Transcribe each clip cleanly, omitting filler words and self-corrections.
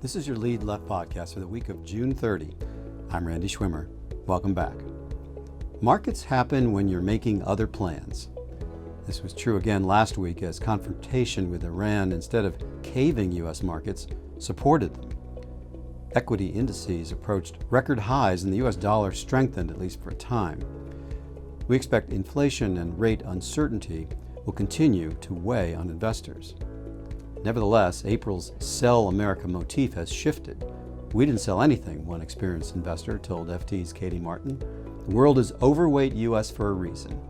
This is your Lead Left podcast for the week of June 30. I'm Randy Schwimmer. Welcome back. Markets happen when you're making other plans. This was true again last week as confrontation with Iran, instead of caving U.S. markets, supported them. Equity indices approached record highs and the U.S. dollar strengthened, at least for a time. We expect inflation and rate uncertainty will continue to weigh on investors. Nevertheless, April's Sell America motif has shifted. We didn't sell anything, one experienced investor told FT's Katie Martin. The world is overweight U.S. for a reason.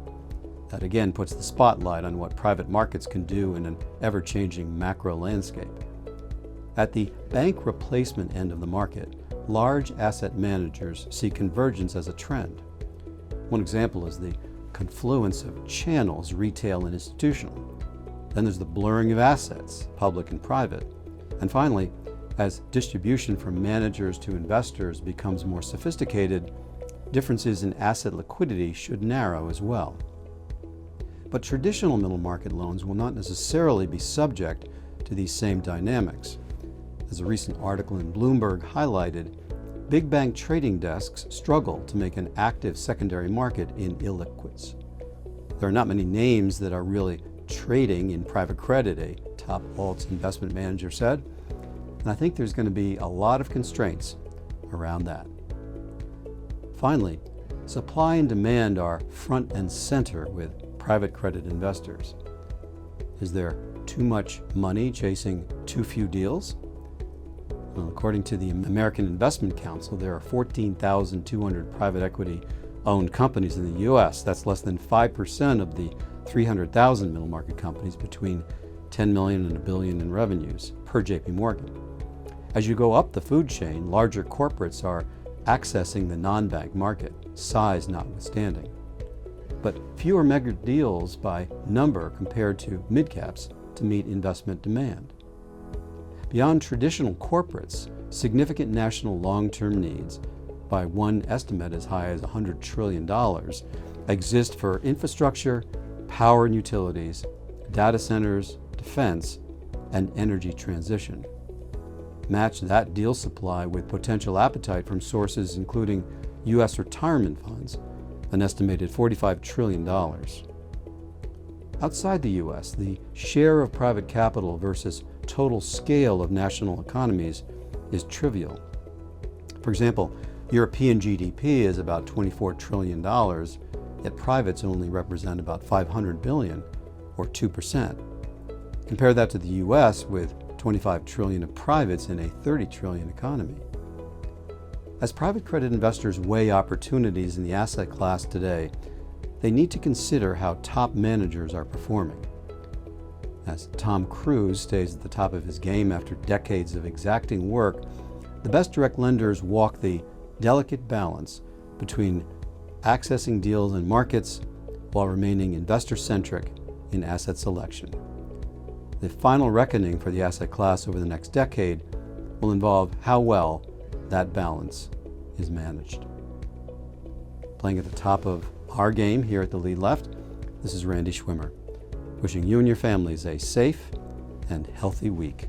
That again puts the spotlight on what private markets can do in an ever-changing macro landscape. At the bank replacement end of the market, large asset managers see convergence as a trend. One example is the confluence of channels, retail and institutional. Then there's the blurring of assets, public and private. And finally, as distribution from managers to investors becomes more sophisticated, differences in asset liquidity should narrow as well. But traditional middle market loans will not necessarily be subject to these same dynamics. As a recent article in Bloomberg highlighted, big bank trading desks struggle to make an active secondary market in illiquids. There are not many names that are really trading in private credit, a top alts investment manager said, and I think there's going to be a lot of constraints around that. Finally, supply and demand are front and center with private credit investors. Is there too much money chasing too few deals? Well, according to the American Investment Council, there are 14,200 private equity-owned companies in the U.S. That's less than 5% of the 300,000 middle market companies between 10 million and $1 billion in revenues, per JP Morgan. As you go up the food chain, larger corporates are accessing the non-bank market, size notwithstanding. But fewer mega deals by number compared to mid-caps to meet investment demand. Beyond traditional corporates, significant national long-term needs, by one estimate as high as $100 trillion, exist for infrastructure, power and utilities, data centers, defense, and energy transition. Match that deal supply with potential appetite from sources including U.S. retirement funds, an estimated $45 trillion. Outside the U.S., the share of private capital versus total scale of national economies is trivial. For example, European GDP is about $24 trillion, yet privates only represent about $500 billion, or 2%. Compare that to the U.S. with $25 trillion of privates in a $30 trillion economy. As private credit investors weigh opportunities in the asset class today, they need to consider how top managers are performing. As Tom Cruise stays at the top of his game after decades of exacting work, the best direct lenders walk the delicate balance between accessing deals and markets while remaining investor-centric in asset selection. The final reckoning for the asset class over the next decade will involve how well that balance is managed. Playing at the top of our game here at the Lead Left, this is Randy Schwimmer, wishing you and your families a safe and healthy week.